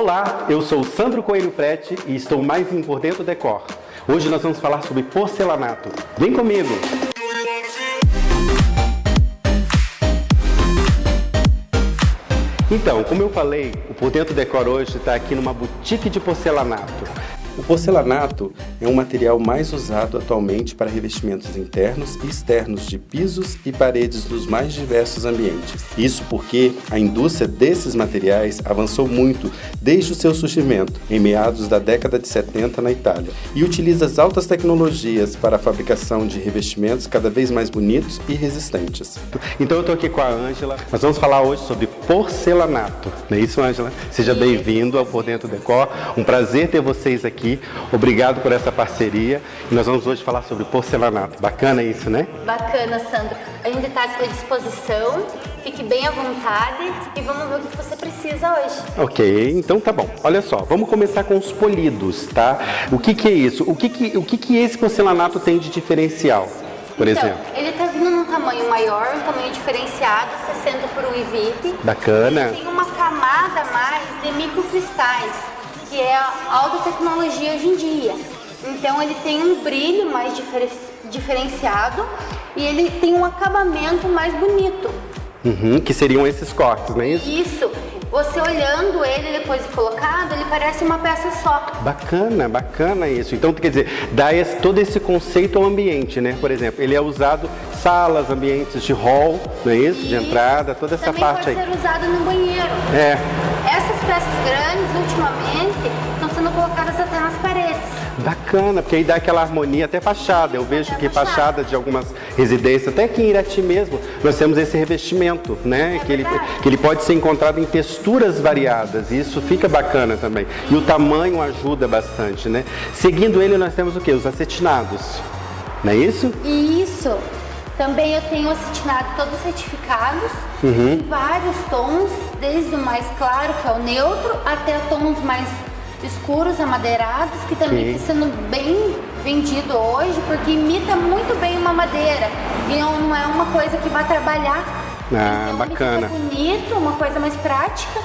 Olá, eu sou o Sandro Coelho Prete e estou mais em Por Dentro Decor. Hoje nós vamos falar sobre porcelanato. Vem comigo! Então, como eu falei, o Por Dentro Decor hoje está aqui numa boutique de porcelanato. O porcelanato é um material mais usado atualmente para revestimentos internos e externos de pisos e paredes dos mais diversos ambientes. Isso porque a indústria desses materiais avançou muito desde o seu surgimento, em meados da década de 70 na Itália, e utiliza as altas tecnologias para a fabricação de revestimentos cada vez mais bonitos e resistentes. Então eu estou aqui com a Ângela, nós vamos falar hoje sobre porcelanato. Não é isso, Ângela? Seja bem-vindo ao Por Dentro Decor, um prazer ter vocês aqui. Obrigado por essa parceria e nós vamos hoje falar sobre porcelanato. Bacana isso, né? Bacana, Sandro. A gente está à sua disposição, fique bem à vontade e vamos ver o que você precisa hoje. Ok, então tá bom. Olha só, vamos começar com os polidos, tá? O que é isso? O que esse porcelanato tem de diferencial, por exemplo? Ele está vindo num tamanho maior, um tamanho diferenciado, 60 por 1,20. Bacana. Ele tem uma camada a mais de microcristais, que é a alta tecnologia hoje em dia. Então ele tem um brilho mais diferenciado e ele tem um acabamento mais bonito. Que seriam esses cortes, não é isso? Isso. Você olhando ele depois de colocado, ele parece uma peça só. Bacana, bacana isso. Então, quer dizer, dá todo esse conceito ao ambiente, né? Por exemplo, ele é usado em salas, ambientes de hall, não é isso? De entrada, toda essa parte aí. Também pode ser usado no banheiro. É. Essas peças grandes, ultimamente, estão sendo colocadas até nas paredes. Bacana, porque aí dá aquela harmonia, até fachada. Eu vejo que fachada de algumas residências, até aqui em Irati mesmo, nós temos esse revestimento, né? Que ele pode ser encontrado em texturas variadas, e isso fica bacana também. E o tamanho ajuda bastante, né? Seguindo ele, nós temos o quê? Os acetinados, não é isso? Isso. Também eu tenho acetinado todos certificados, em vários tons, desde o mais claro, que é o neutro, até tons mais escuros, amadeirados, que também está sendo bem vendido hoje, porque imita muito bem uma madeira e não é uma coisa que vai trabalhar. Então, bacana. Ele fica bonito, uma coisa mais prática.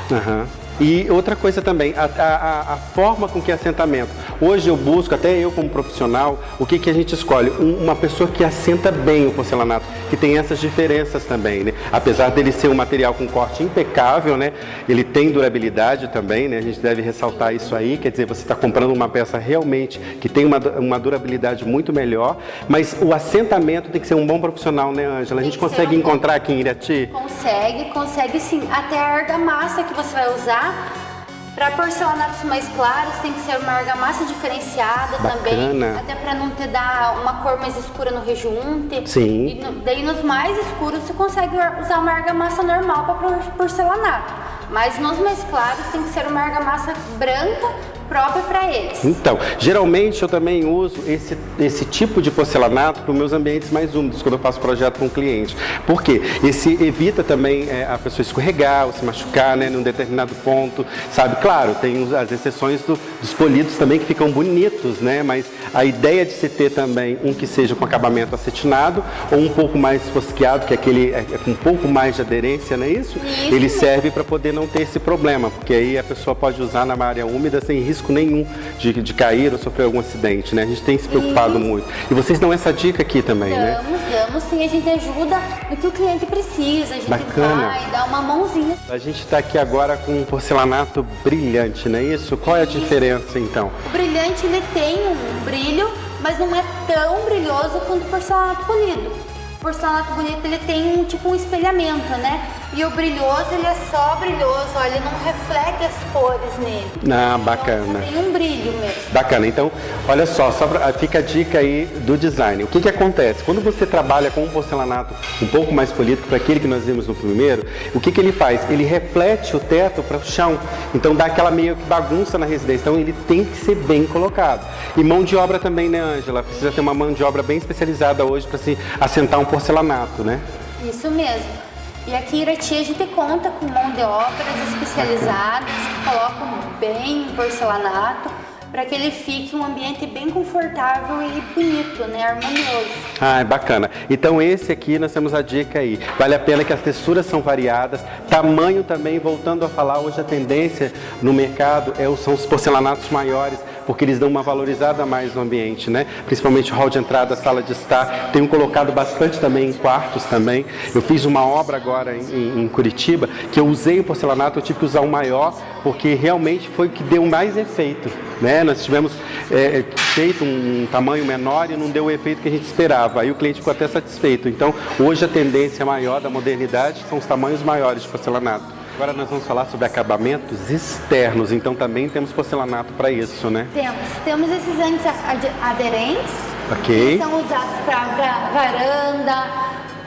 E outra coisa também, a forma com que é assentamento. Hoje eu busco, até eu como profissional, o que a gente escolhe? Uma pessoa que assenta bem o porcelanato, que tem essas diferenças também, né? Apesar dele ser um material com corte impecável, né? Ele tem durabilidade também, né? A gente deve ressaltar isso aí, quer dizer, você está comprando uma peça realmente que tem uma durabilidade muito melhor, mas o assentamento tem que ser um bom profissional, né, Ângela? A gente consegue encontrar aqui em Irati? Consegue sim. Até a argamassa que você vai usar para porcelanatos mais claros tem que ser uma argamassa diferenciada. Bacana. Também, até para não dar uma cor mais escura no rejunte. Sim. E daí nos mais escuros você consegue usar uma argamassa normal para porcelanato, mas nos mais claros tem que ser uma argamassa branca própria para eles. Então, geralmente eu também uso esse tipo de porcelanato para os meus ambientes mais úmidos, quando eu faço projeto com o cliente. Por quê? Esse evita também a pessoa escorregar ou se machucar, né, num determinado ponto, sabe? Claro, tem as exceções dos polidos também que ficam bonitos, né? Mas a ideia de se ter também um que seja com acabamento acetinado ou um pouco mais fosqueado, que é aquele com um pouco mais de aderência, não é isso? Ele serve para poder não ter esse problema, porque aí a pessoa pode usar na área úmida sem risco nenhum de cair ou sofrer algum acidente, né? A gente tem se preocupado muito. E vocês dão essa dica aqui também, né? Damos sim, a gente ajuda no que o cliente precisa, a gente vai dar uma mãozinha. A gente está aqui agora com um porcelanato brilhante, não é isso? Qual é a diferença então? O brilhante, ele tem um brilho, mas não é tão brilhoso quanto o porcelanato polido. O porcelanato bonito, ele tem um espelhamento, né? E o brilhoso, ele é só brilhoso, ó, ele não reflete as cores nele. Bacana. Então, tem um brilho mesmo. Bacana. Então, olha só fica a dica aí do design. O que acontece? Quando você trabalha com um porcelanato um pouco mais polido, para aquele que nós vimos no primeiro, o que ele faz? Ele reflete o teto para o chão. Então, dá aquela meio que bagunça na residência. Então, ele tem que ser bem colocado. E mão de obra também, né, Ângela? Precisa ter uma mão de obra bem especializada hoje para se assentar um porcelanato, né? Isso mesmo. E aqui em Irati a gente conta com mão de obras especializadas que colocam bem o porcelanato. para que ele fique um ambiente bem confortável e bonito, né? Harmonioso. Ah, é bacana. Então esse aqui nós temos a dica aí. Vale a pena que as texturas são variadas, tamanho também, voltando a falar, hoje a tendência no mercado são os porcelanatos maiores, porque eles dão uma valorizada a mais no ambiente, né? Principalmente hall de entrada, sala de estar. Tenho colocado bastante também em quartos também. Eu fiz uma obra agora em Curitiba, que eu usei o porcelanato, eu tive que usar um maior, porque realmente foi o que deu mais efeito, né? Nós tivemos feito um tamanho menor e não deu o efeito que a gente esperava. Aí o cliente ficou até satisfeito. Então, hoje a tendência maior da modernidade são os tamanhos maiores de porcelanato. Agora nós vamos falar sobre acabamentos externos, então também temos porcelanato para isso, né? Temos esses anti-aderentes, ok, que são usados para varanda,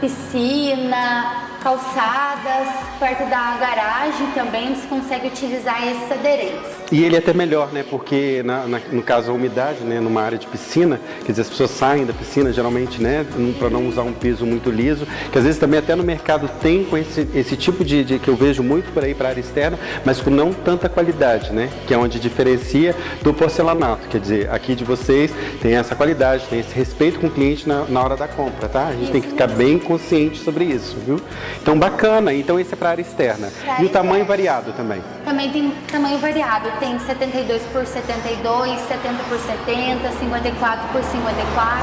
piscina, calçadas, perto da garagem também se consegue utilizar esses aderentes. E ele é até melhor, né? Porque no caso a umidade, né? Numa área de piscina, quer dizer, as pessoas saem da piscina geralmente, né? Para não usar um piso muito liso, que às vezes também até no mercado tem com esse tipo de que eu vejo muito por aí para a área externa, mas com não tanta qualidade, né? Que é onde diferencia do porcelanato. Quer dizer, aqui de vocês tem essa qualidade, tem esse respeito com o cliente na hora da compra, tá? A gente tem que ficar bem consciente sobre isso, viu? Então bacana, então esse é para a área externa. E o tamanho variado também? Também tem tamanho variado, tem 72 por 72, 70 por 70, 54 por 54.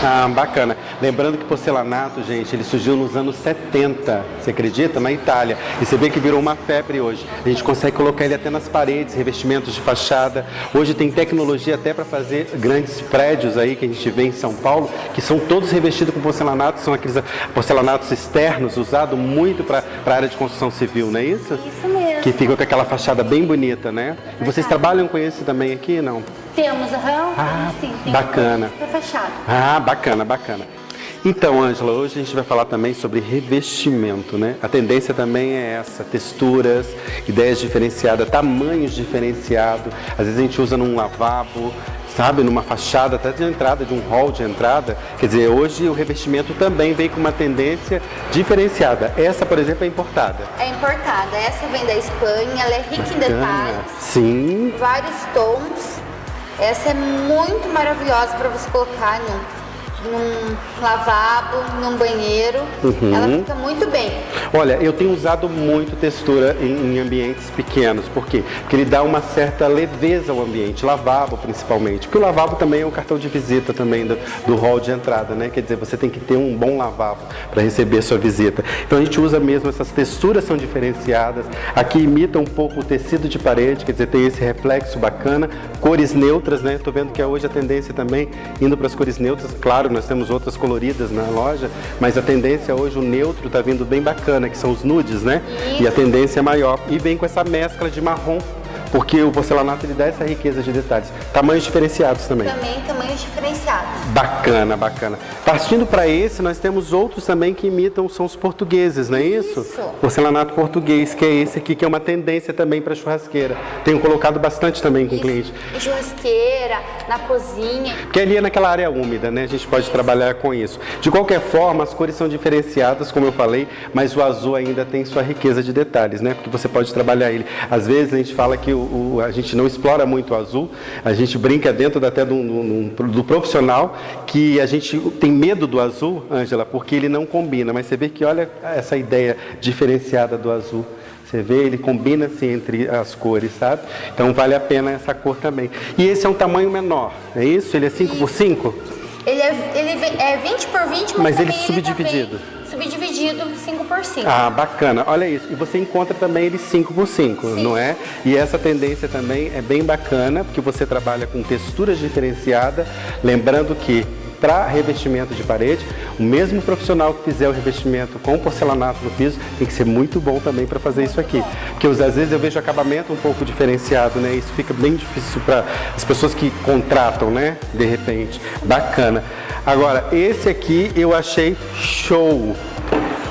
Ah, bacana. Lembrando que porcelanato, gente, ele surgiu nos anos 70, você acredita? Na Itália. E você vê que virou uma febre hoje. A gente consegue colocar ele até nas paredes, revestimentos de fachada. Hoje tem tecnologia até para fazer grandes prédios aí que a gente vê em São Paulo, que são todos revestidos com porcelanato, são aqueles porcelanatos externos usados muito para a área de construção civil, não é isso? Isso mesmo. Que fica com aquela fachada bem bonita, né? E vocês trabalham com esse também aqui, não? Temos, sim, tem bacana. Para fachada. Ah, bacana, bacana. Então, Ângela, hoje a gente vai falar também sobre revestimento, né? A tendência também é essa, texturas, ideias diferenciadas, tamanhos diferenciados. Às vezes a gente usa num lavabo, sabe, numa fachada, até de entrada, de um hall de entrada. Quer dizer, hoje o revestimento também vem com uma tendência diferenciada. Essa, por exemplo, é importada. É importada. Essa vem da Espanha, ela é rica em detalhes. Sim. Vários tons. Essa é muito maravilhosa para você colocar num lavabo, num banheiro. Ela fica muito bem. Olha, eu tenho usado muito textura em ambientes pequenos. Por quê? Porque ele dá uma certa leveza ao ambiente, lavabo principalmente. Porque o lavabo também é um cartão de visita também do hall de entrada, né? Quer dizer, você tem que ter um bom lavabo para receber sua visita. Então a gente usa mesmo, essas texturas são diferenciadas. Aqui imita um pouco o tecido de parede, quer dizer, tem esse reflexo bacana. Cores neutras, né? Tô vendo que hoje a tendência também indo para as cores neutras. Claro, nós temos outras coloridas na loja, mas a tendência hoje, o neutro está vindo bem bacana, que são os nudes, né? Isso. E a tendência é maior. E vem com essa mescla de marrom, porque o porcelanato ele dá essa riqueza de detalhes. Tamanhos diferenciados também. Também tamanhos diferenciados. Bacana, bacana. Partindo para esse, nós temos outros também que imitam, são os portugueses, não é isso? Isso. Porcelanato português, que é esse aqui, que é uma tendência também para churrasqueira. Tenho colocado bastante também com o cliente. Churrasqueira, na cozinha. Porque ali é naquela área úmida, né? A gente pode trabalhar com isso. De qualquer forma, as cores são diferenciadas, como eu falei, mas o azul ainda tem sua riqueza de detalhes, né? Porque você pode trabalhar ele. Às vezes a gente fala que a gente não explora muito o azul, a gente brinca dentro até do profissional que a gente tem medo do azul, Ângela, porque ele não combina, mas você vê que olha essa ideia diferenciada do azul. Você vê, ele combina assim entre as cores, sabe? Então vale a pena essa cor também. E esse é um tamanho menor, é isso? Ele é 5 por 5? Ele é 20 por 20, mas ele subdividido. Subdividido 5 por 5. Ah, bacana. Olha isso. E você encontra também ele 5 por 5, não é? E essa tendência também é bem bacana, porque você trabalha com texturas diferenciadas. Lembrando que para revestimento de parede, o mesmo profissional que fizer o revestimento com porcelanato no piso tem que ser muito bom também para fazer isso aqui. Porque às vezes eu vejo acabamento um pouco diferenciado, né? Isso fica bem difícil para as pessoas que contratam, né? De repente. Bacana. Agora, esse aqui eu achei show.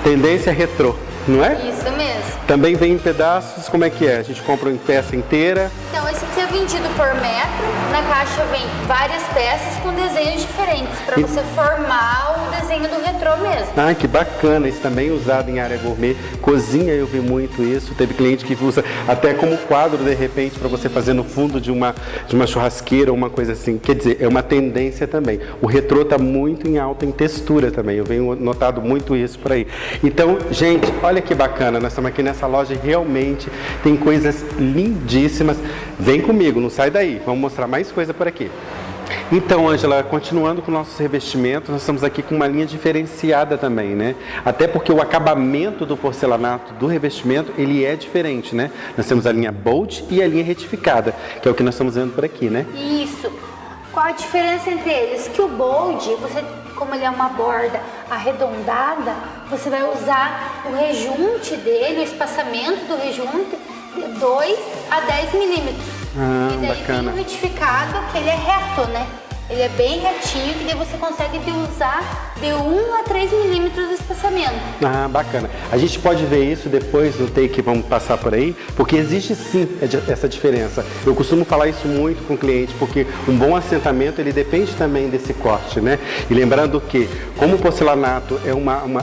Tendência retrô, não é? Isso mesmo. Também vem em pedaços, como é que é? A gente compra em peça inteira. Então, esse aqui é vendido por metro. Na caixa vem várias peças com desenhos diferentes para você formar o desenho do retrô mesmo. Ah, que bacana, isso também é usado em área gourmet. Cozinha eu vi muito isso, teve cliente que usa até como quadro de repente para você fazer no fundo de uma churrasqueira ou uma coisa assim. Quer dizer, é uma tendência também. O retrô está muito em alta em textura também, eu venho notado muito isso por aí. Então, gente, olha que bacana, nós estamos aqui nessa loja e realmente tem coisas lindíssimas. Vem comigo, não sai daí, vamos mostrar mais coisa por aqui. Então, Ângela, continuando com nossos revestimentos, nós estamos aqui com uma linha diferenciada também, né? Até porque o acabamento do porcelanato do revestimento, ele é diferente, né? Nós temos a linha Bold e a linha retificada, que é o que nós estamos vendo por aqui, né? Isso. Qual a diferença entre eles? Que o Bold, como ele é uma borda arredondada, você vai usar o rejunte dele, o espaçamento do rejunte de 2 a 10 milímetros. Ah, e daí bacana. tem o retificado, que ele é reto, né? Ele é bem retinho, que daí você consegue usar de 1 a 3 milímetros de espaçamento. Ah, bacana. A gente pode ver isso depois no take que vamos passar por aí, porque existe sim essa diferença. Eu costumo falar isso muito com o cliente, porque um bom assentamento, ele depende também desse corte, né? E lembrando que, como o porcelanato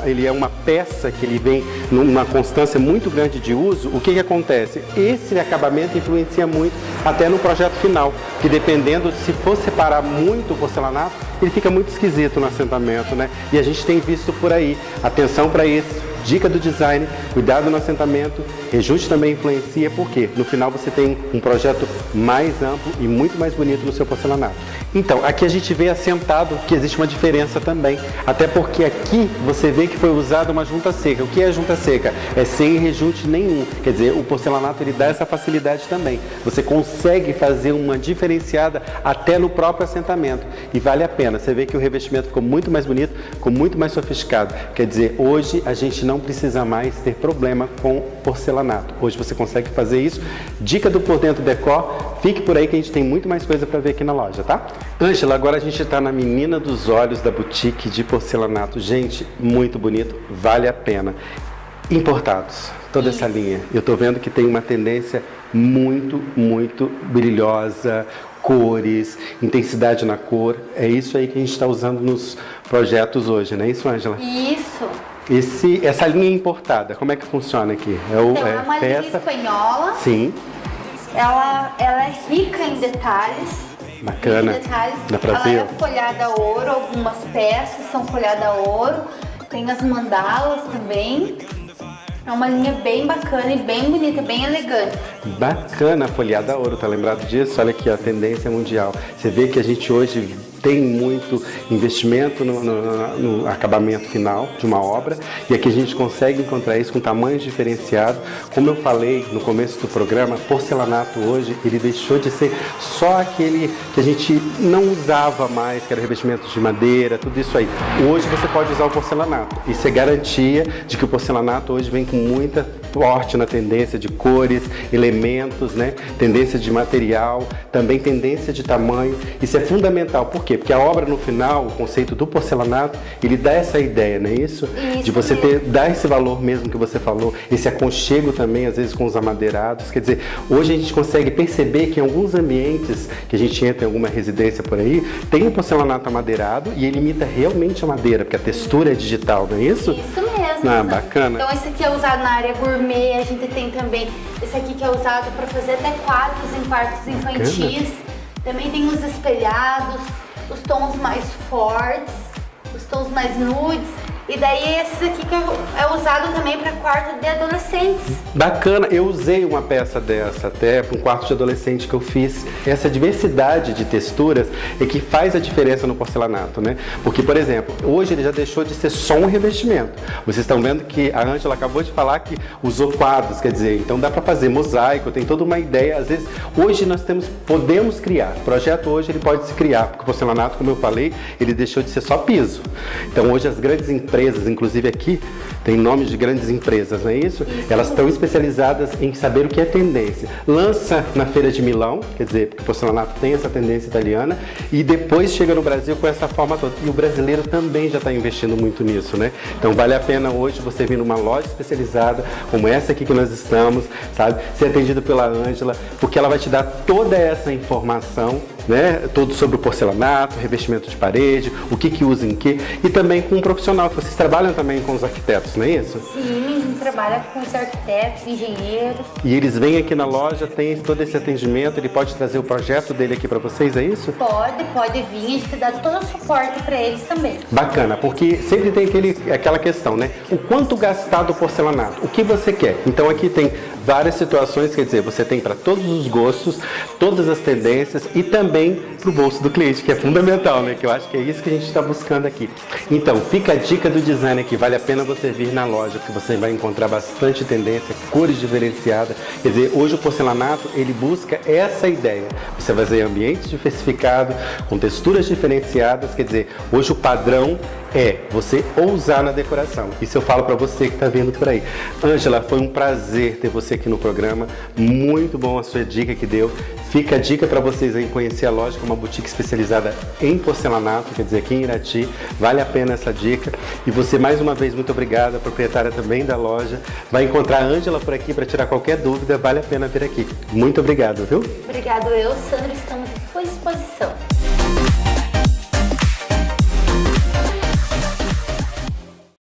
ele é uma peça que ele vem numa constância muito grande de uso, o que acontece? Esse acabamento influencia muito até no projeto final, que dependendo, se for separar muito o porcelanato, ele fica muito esquisito no assentamento, né? E a gente tem visto por aí. Atenção para isso. Dica do design, cuidado no assentamento, rejunte também influencia, porque no final você tem um projeto mais amplo e muito mais bonito no seu porcelanato. Então, aqui a gente vê assentado que existe uma diferença também, até porque aqui você vê que foi usada uma junta seca. O que é junta seca? É sem rejunte nenhum, quer dizer, o porcelanato ele dá essa facilidade também. Você consegue fazer uma diferenciada até no próprio assentamento e vale a pena. Você vê que o revestimento ficou muito mais bonito, ficou muito mais sofisticado. Quer dizer, hoje a gente não precisa mais ter problema com porcelanato. Hoje você consegue fazer isso. Dica do Por Dentro Decor, fique por aí que a gente tem muito mais coisa para ver aqui na loja, tá? Ângela, agora a gente está na menina dos olhos da boutique de porcelanato. Gente, muito bonito, vale a pena. Importados, toda essa linha. Eu estou vendo que tem uma tendência muito, muito brilhosa, cores, intensidade na cor. É isso aí que a gente está usando nos projetos hoje, não é isso, Ângela? Isso. Essa linha importada, como é que funciona aqui? É uma linha espanhola. Sim. Ela é rica em detalhes. Bacana. Dá pra ver? Ela é folhada a ouro, algumas peças são folhadas a ouro. Tem as mandalas também. É uma linha bem bacana e bem bonita, bem elegante. Bacana, folhada a ouro, tá lembrado disso? Olha aqui, a tendência mundial. Você vê que a gente hoje tem muito investimento no acabamento final de uma obra e aqui a gente consegue encontrar isso com tamanhos diferenciados. Como eu falei no começo do programa, porcelanato hoje ele deixou de ser só aquele que a gente não usava mais, que era revestimento de madeira, tudo isso aí. Hoje você pode usar o porcelanato. Isso é garantia de que o porcelanato hoje vem com muita forte na tendência de cores, elementos, né? Tendência de material, também tendência de tamanho. Isso é fundamental. Por quê? Porque a obra no final, o conceito do porcelanato, ele dá essa ideia, não é isso? De você dar esse valor mesmo que você falou, esse aconchego também, às vezes com os amadeirados. Quer dizer, hoje a gente consegue perceber que em alguns ambientes que a gente entra em alguma residência por aí, tem um porcelanato amadeirado e ele imita realmente a madeira, porque a textura é digital, não é isso? Isso mesmo. Ah, bacana. Então esse aqui é usado na área gourmet, a gente tem também esse aqui que é usado para fazer até quadros em quartos infantis. Também tem os espelhados, os tons mais fortes, os tons mais nudes. E daí esse aqui que é usado também para quarto de adolescentes. Bacana, eu usei uma peça dessa até para um quarto de adolescente que eu fiz. Essa diversidade de texturas é que faz a diferença no porcelanato, né? Porque, por exemplo, hoje ele já deixou de ser só um revestimento. Vocês estão vendo que a Ângela acabou de falar que usou quadros, quer dizer, então dá para fazer mosaico, tem toda uma ideia. Às vezes, hoje nós podemos criar. O projeto hoje ele pode se criar, porque o porcelanato, como eu falei, ele deixou de ser só piso. Então hoje as grandes empresas, inclusive aqui, tem nomes de grandes empresas, não é isso? Elas estão especializadas em saber o que é tendência. Lança na Feira de Milão, quer dizer, porque o porcelanato tem essa tendência italiana, e depois chega no Brasil com essa forma toda. E o brasileiro também já está investindo muito nisso, né? Então vale a pena hoje você vir numa loja especializada, como essa aqui que nós estamos, sabe? Ser atendido pela Ângela, porque ela vai te dar toda essa informação, né? Tudo sobre o porcelanato, revestimento de parede, o que usa em que, e também com um profissional, que vocês trabalham também com os arquitetos, não é isso? Sim, a gente trabalha com os arquitetos, engenheiros. E eles vêm aqui na loja, tem todo esse atendimento, ele pode trazer o projeto dele aqui para vocês, é isso? Pode vir, a gente dá todo o suporte para eles também. Bacana, porque sempre tem aquela questão, né? O quanto gastar do porcelanato? O que você quer? Então aqui tem várias situações, quer dizer, você tem para todos os gostos, todas as tendências e também para o bolso do cliente, que é fundamental, né? Que eu acho que é isso que a gente está buscando aqui. Então, fica a dica do design aqui, vale a pena você vir na loja, porque você vai encontrar bastante tendência, cores diferenciadas. Quer dizer, hoje o porcelanato, ele busca essa ideia. Você vai fazer ambientes diversificados, com texturas diferenciadas, quer dizer, hoje o padrão é você ousar na decoração. Isso eu falo para você que está vindo por aí. Ângela, foi um prazer ter você aqui no programa. Muito bom a sua dica que deu. Fica a dica para vocês aí conhecer a loja, que é uma boutique especializada em porcelanato, quer dizer, aqui em Irati. Vale a pena essa dica. E você, mais uma vez, muito obrigada, proprietária também da loja. Vai encontrar a Ângela por aqui para tirar qualquer dúvida. Vale a pena vir aqui. Muito obrigado, viu? Obrigado, eu, Sandra, estamos à sua disposição.